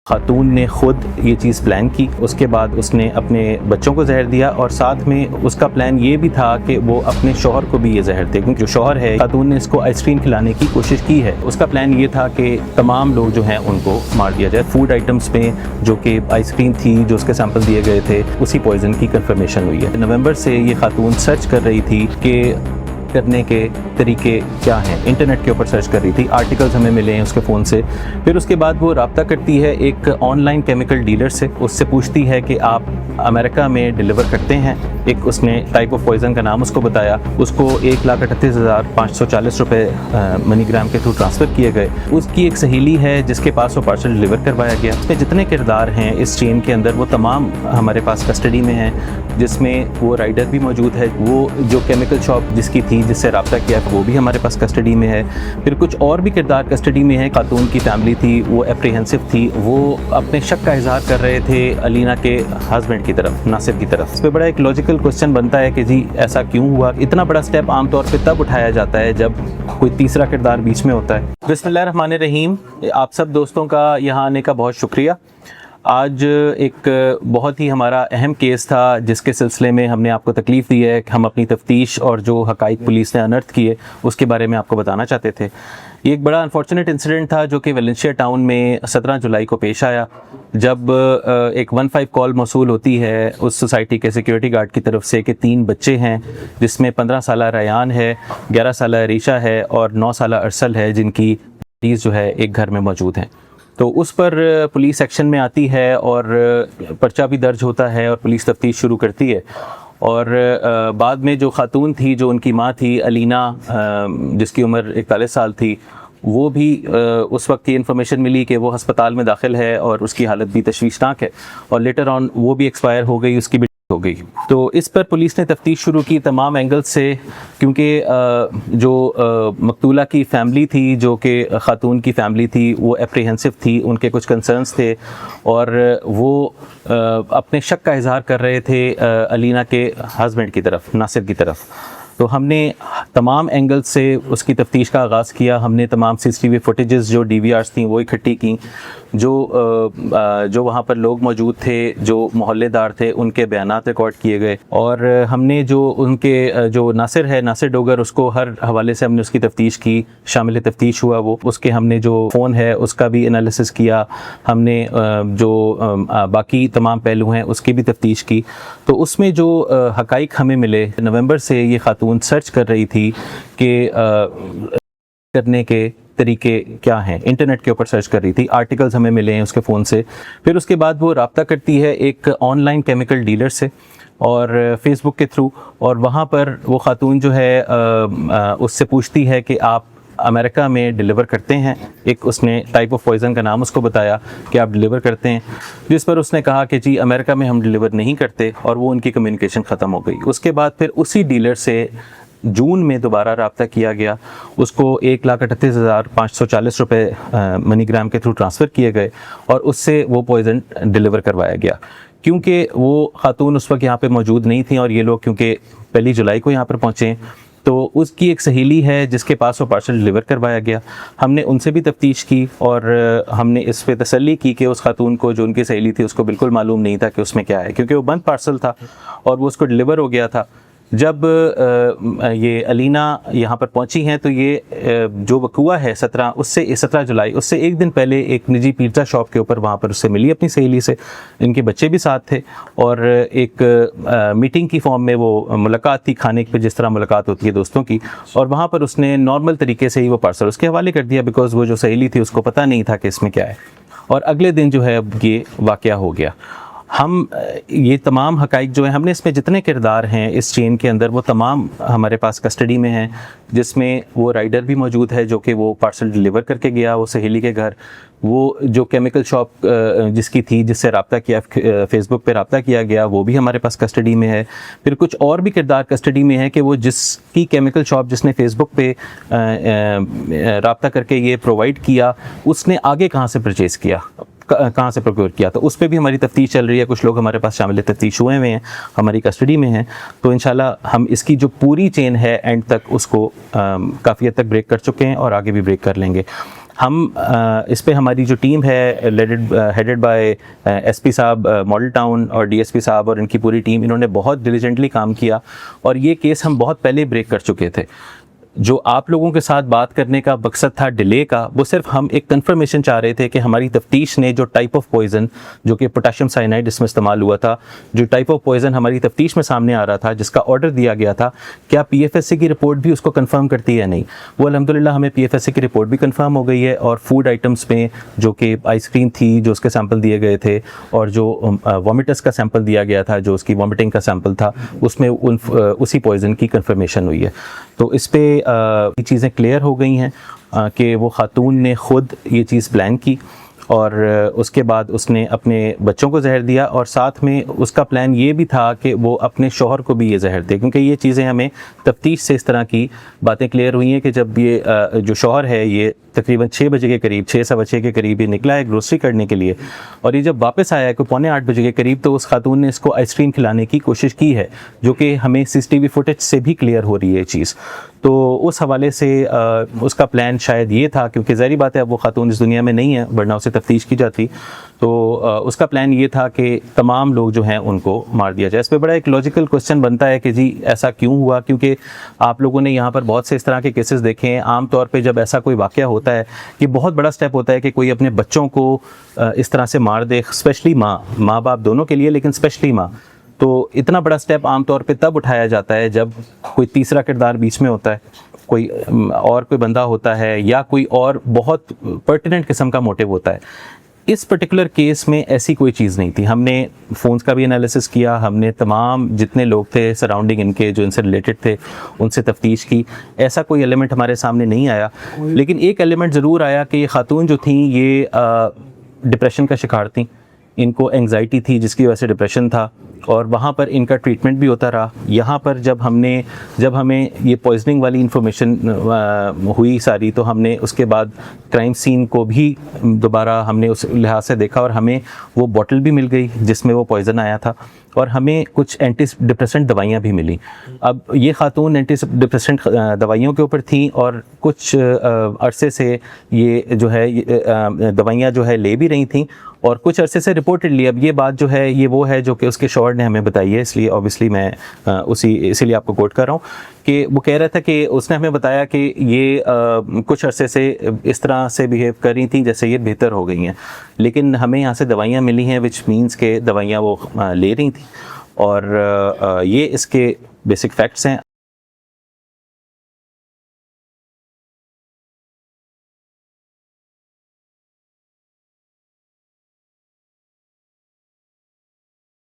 خاتون نے خود یہ چیز پلان کی، اس کے بعد اس نے اپنے بچوں کو زہر دیا، اور ساتھ میں اس کا پلان یہ بھی تھا کہ وہ اپنے شوہر کو بھی یہ زہر دے، کیونکہ جو شوہر ہے خاتون نے اس کو آئس کریم کھلانے کی کوشش کی ہے۔ اس کا پلان یہ تھا کہ تمام لوگ جو ہیں ان کو مار دیا جائے۔ فوڈ آئٹمس میں جو کہ آئس کریم تھی، جو اس کے سیمپل دیے گئے تھے، اسی پوائزن کی کنفرمیشن ہوئی ہے۔ نومبر سے یہ خاتون سرچ کر رہی تھی کہ کرنے کے طریقے کیا ہیں، انٹرنیٹ کے اوپر سرچ کر رہی تھی، آرٹیکلز ہمیں ملے ہیں اس کے فون سے۔ پھر اس کے بعد وہ رابطہ کرتی ہے ایک آن لائن کیمیکل ڈیلر سے، اس سے پوچھتی ہے کہ آپ امریکہ میں ڈیلیور کرتے ہیں۔ ایک اس نے ٹائپ آف پوائزن کا نام اس کو بتایا، اس کو 1,38,540 روپے منی گرام کے تھرو ٹرانسفر کیے گئے۔ اس کی ایک سہیلی ہے جس کے پاس وہ پارسل ڈیلیور کروایا گیا۔ اس میں جتنے کردار ہیں اس چین کے اندر وہ تمام ہمارے پاس کسٹڈی میں ہیں، جس میں وہ رائڈر بھی موجود ہے، وہ جو کیمیکل شاپ جس کی تھی جس سے رابطہ کیا وہ بھی ہمارے پاس کسٹڈی میں ہے۔ پھر کچھ اور بھی کردار کسٹڈی میں ہے۔ خاتون کی فیملی تھی، وہ اپریہنسو تھی، وہ اپنے شک کا اظہار کر رہے تھے علینا کے ہسبینڈ کی طرف، ناصر کی طرف۔ اس پہ بڑا ایک لاجیکل کوسچن بنتا ہے کہ جی ایسا کیوں ہوا؟ اتنا بڑا سٹیپ عام طور پہ تب اٹھایا جاتا ہے جب کوئی تیسرا کردار بیچ میں ہوتا ہے۔ بسم اللہ الرحمن الرحیم۔ آپ سب دوستوں کا یہاں آنے کا بہت شکریہ۔ آج ایک بہت ہی ہمارا اہم کیس تھا جس کے سلسلے میں ہم نے آپ کو تکلیف دی ہے کہ ہم اپنی تفتیش اور جو حقائق پولیس نے انرتھ کیے اس کے بارے میں آپ کو بتانا چاہتے تھے۔ یہ ایک بڑا انفارچونیٹ انسیڈنٹ تھا جو کہ ویلنسیا ٹاؤن میں 17 جولائی کو پیش آیا، جب ایک 15 کال موصول ہوتی ہے اس سوسائٹی کے سیکیورٹی گارڈ کی طرف سے کہ 3 بچے ہیں، جس میں 15 سالہ ریان ہے، 11 سالہ عریشہ ہے اور 9 سالہ ارسل ہے، جن کی باڈیز جو ہے ایک گھر میں موجود ہیں۔ تو اس پر پولیس ایکشن میں آتی ہے اور پرچہ بھی درج ہوتا ہے اور پولیس تفتیش شروع کرتی ہے۔ اور بعد میں جو خاتون تھی، جو ان کی ماں تھی علینا، جس کی عمر 41 سال تھی، وہ بھی اس وقت یہ انفارمیشن ملی کہ وہ ہسپتال میں داخل ہے اور اس کی حالت بھی تشویشناک ہے، اور لیٹر آن وہ بھی ایکسپائر ہو گئی، اس کی بھی ہو گئی۔ تو اس پر پولیس نے تفتیش شروع کی تمام اینگل سے، کیونکہ جو مقتولہ کی فیملی تھی، جو کہ خاتون کی فیملی تھی، وہ اپریہنسو تھی، ان کے کچھ کنسرنز تھے، اور وہ اپنے شک کا اظہار کر رہے تھے علینا کے ہسبینڈ کی طرف، ناصر کی طرف۔ تو ہم نے تمام اینگل سے اس کی تفتیش کا آغاز کیا۔ ہم نے تمام CCTV فوٹیجز جو DVRs تھیں وہ اکٹھی کیں، جو وہاں پر لوگ موجود تھے، جو محلے دار تھے، ان کے بیانات ریکارڈ کیے گئے، اور ہم نے جو ان کے جو ناصر ہے، ناصر ڈوگر، اس کو ہر حوالے سے ہم نے اس کی تفتیش کی، شامل تفتیش ہوا وہ، اس کے ہم نے جو فون ہے اس کا بھی انالیسس کیا، ہم نے جو باقی تمام پہلو ہیں اس کی بھی تفتیش کی۔ تو اس میں جو حقائق ہمیں ملے، نومبر سے یہ خاتون سرچ کر رہی تھی کہ کرنے کے طریقے کیا ہیں، انٹرنیٹ کے اوپر سرچ کر رہی تھی، آرٹیکلز ہمیں ملے ہیں اس کے فون سے۔ پھر اس کے بعد وہ رابطہ کرتی ہے ایک آن لائن کیمیکل ڈیلر سے اور فیس بک کے تھرو، اور وہاں پر وہ خاتون جو ہے اس سے پوچھتی ہے کہ آپ امریکہ میں ڈیلیور کرتے ہیں۔ ایک اس نے ٹائپ آف پوائزن کا نام اس کو بتایا کہ آپ ڈیلیور کرتے ہیں، جس پر اس نے کہا کہ جی امریکہ میں ہم ڈیلیور نہیں کرتے، اور وہ ان کی کمیونیکیشن ختم ہو گئی۔ اس کے بعد پھر اسی ڈیلر سے جون میں دوبارہ رابطہ کیا گیا، اس کو 1,38,540 روپے منی گرام کے تھرو ٹرانسفر کیے گئے، اور اس سے وہ پوائزن ڈیلیور کروایا گیا۔ کیونکہ وہ خاتون اس وقت یہاں پہ موجود نہیں تھیں، اور یہ لوگ کیونکہ 1 جولائی کو یہاں پر پہنچے، تو اس کی ایک سہیلی ہے جس کے پاس وہ پارسل ڈیلیور کروایا گیا۔ ہم نے ان سے بھی تفتیش کی، اور ہم نے اس پہ تسلی کی کہ اس خاتون کو، جو ان کی سہیلی تھی، اس کو بالکل معلوم نہیں تھا کہ اس میں کیا ہے، کیونکہ وہ بند پارسل تھا اور وہ اس کو ڈیلیور ہو گیا تھا۔ جب یہ علینا یہاں پر پہنچی ہیں تو یہ جو وقوع ہے 17 جولائی، اس سے ایک دن پہلے ایک نجی پیزا شاپ کے اوپر وہاں پر اس سے ملی اپنی سہیلی سے، ان کے بچے بھی ساتھ تھے، اور ایک میٹنگ کی فارم میں وہ ملاقات تھی، کھانے پہ جس طرح ملاقات ہوتی ہے دوستوں کی، اور وہاں پر اس نے نارمل طریقے سے ہی وہ پارسل اس کے حوالے کر دیا، بیکاز وہ جو سہیلی تھی اس کو پتہ نہیں تھا کہ اس میں کیا ہے۔ اور اگلے دن جو ہے اب یہ واقعہ ہو گیا۔ ہم یہ تمام حقائق جو ہیں، ہم نے اس میں جتنے کردار ہیں اس چین کے اندر وہ تمام ہمارے پاس کسٹڈی میں ہیں، جس میں وہ رائڈر بھی موجود ہے جو کہ وہ پارسل ڈیلیور کر کے گیا وہ سہیلی کے گھر، وہ جو کیمیکل شاپ جس کی تھی، جس سے رابطہ کیا، فیس بک پہ رابطہ کیا گیا، وہ بھی ہمارے پاس کسٹڈی میں ہے۔ پھر کچھ اور بھی کردار کسٹڈی میں ہے کہ وہ جس کی کیمیکل شاپ جس نے فیس بک پہ رابطہ کر کے یہ پرووائڈ کیا، اس نے آگے کہاں سے پرچیز کیا، کہاں سے پروکیور کیا، تو اس پہ بھی ہماری تفتیش چل رہی ہے۔ کچھ لوگ ہمارے پاس شامل تفتیش ہوئے ہیں، ہماری کسٹڈی میں ہیں، تو انشاءاللہ ہم اس کی جو پوری چین ہے اینڈ تک اس کو کافی حد تک بریک کر چکے ہیں اور آگے بھی بریک کر لیں گے۔ ہم اس پہ ہماری جو ٹیم ہے ہیڈڈ بائی ایس پی صاحب ماڈل ٹاؤن اور ڈی ایس پی صاحب اور ان کی پوری ٹیم، انہوں نے بہت ڈیلیجنٹلی کام کیا اور یہ کیس ہم بہت پہلے بریک کر چکے تھے. جو آپ لوگوں کے ساتھ بات کرنے کا مقصد تھا ڈیلے کا، وہ صرف ہم ایک کنفرمیشن چاہ رہے تھے کہ ہماری تفتیش نے جو ٹائپ آف پوائزن جو کہ پوٹاشیم سائنائڈ اس میں استعمال ہوا تھا، جو ٹائپ آف پوائزن ہماری تفتیش میں سامنے آ رہا تھا، جس کا آرڈر دیا گیا تھا، کیا پی ایف ایس سی کی رپورٹ بھی اس کو کنفرم کرتی ہے؟ نہیں. وہ الحمدللہ ہمیں پی ایف ایس سی کی رپورٹ بھی کنفرم ہو گئی ہے، اور فوڈ آئٹمس میں جو کہ آئس کریم تھی جو اس کے سیمپل دیے گئے تھے، اور جو وامٹس کا سیمپل دیا گیا تھا جو اس کی وامٹنگ کا سیمپل تھا، اس میں اسی پوائزن کی کنفرمیشن ہوئی ہے. تو اس پہ یہ چیزیں کلیئر ہو گئی ہیں کہ وہ خاتون نے خود یہ چیز پلان کی، اور اس کے بعد اس نے اپنے بچوں کو زہر دیا، اور ساتھ میں اس کا پلان یہ بھی تھا کہ وہ اپنے شوہر کو بھی یہ زہر دے. کیونکہ یہ چیزیں ہمیں تفتیش سے اس طرح کی باتیں کلیئر ہوئی ہیں کہ جب یہ جو شوہر ہے یہ تقریباً 6 بجے کے قریب 6:15 کے قریب یہ نکلا ہے گروسری کرنے کے لیے، اور یہ جب واپس آیا ہے کوئی 7:45 بجے کے قریب، تو اس خاتون نے اس کو آئس کریم کھلانے کی کوشش کی ہے، جو کہ ہمیں سی سی ٹی وی فوٹیج سے بھی کلیئر ہو رہی ہے یہ چیز. تو اس حوالے سے اس کا پلان شاید یہ تھا، کیونکہ ظاہری بات ہے اب وہ خاتون اس دنیا میں نہیں ہے ورنہ اسے تفتیش کی جاتی، تو اس کا پلان یہ تھا کہ تمام لوگ جو ہیں ان کو مار دیا جائے. اس پہ بڑا ایک لاجیکل کوسچن بنتا ہے کہ جی ایسا کیوں ہوا، کیونکہ آپ لوگوں نے یہاں پر بہت سے اس طرح کے کیسز دیکھے ہیں. عام طور پہ جب ایسا کوئی واقعہ ہوتا ہے، یہ بہت بڑا سٹیپ ہوتا ہے کہ کوئی اپنے بچوں کو اس طرح سے مار دے، اسپیشلی ماں باپ دونوں کے لیے، لیکن اسپیشلی ماں. تو اتنا بڑا سٹیپ عام طور پہ تب اٹھایا جاتا ہے جب کوئی تیسرا کردار بیچ میں ہوتا ہے، کوئی بندہ ہوتا ہے، یا کوئی اور بہت پرٹیننٹ قسم کا موٹیو ہوتا ہے. اس پرٹیکولر کیس میں ایسی کوئی چیز نہیں تھی. ہم نے فونز کا بھی انالیسس کیا، ہم نے تمام جتنے لوگ تھے سراؤنڈنگ ان کے جو ان سے ریلیٹڈ تھے ان سے تفتیش کی، ایسا کوئی ایلیمنٹ ہمارے سامنے نہیں آیا. لیکن ایک ایلیمنٹ ضرور آیا کہ یہ خاتون جو تھیں یہ ڈپریشن کا شکار تھیں، ان کو انگزائٹی تھی جس کی وجہ سے ڈپریشن تھا، اور وہاں پر ان کا ٹریٹمنٹ بھی ہوتا رہا. یہاں پر جب ہمیں یہ پوائزننگ والی انفارمیشن ہوئی ساری، تو ہم نے اس کے بعد کرائم سین کو بھی دوبارہ ہم نے اس لحاظ سے دیکھا، اور ہمیں وہ بوٹل بھی مل گئی جس میں وہ پوائزن آیا تھا، اور ہمیں کچھ اینٹی ڈپریسنٹ دوائیاں بھی ملیں. اب یہ خاتون اینٹی ڈپریسنٹ دوائیوں کے اوپر تھیں، اور کچھ عرصے سے یہ جو ہے دوائیاں جو ہے لے بھی رہی تھیں، اور کچھ عرصے سے رپورٹڈلی، اب یہ بات جو ہے یہ وہ ہے جو کہ اس کے شوہر نے ہمیں بتائی ہے، اس لیے اوبیسلی میں اسی لیے آپ کو کوٹ کر رہا ہوں کہ وہ کہہ رہا تھا کہ اس نے ہمیں بتایا کہ یہ کچھ عرصے سے اس طرح سے بیہیو کر رہی تھیں جیسے یہ بہتر ہو گئی ہیں، لیکن ہمیں یہاں سے دوائیاں ملی ہیں وچ مینس کہ دوائیاں وہ لے رہی تھیں، اور یہ اس کے بیسک فیکٹس ہیں.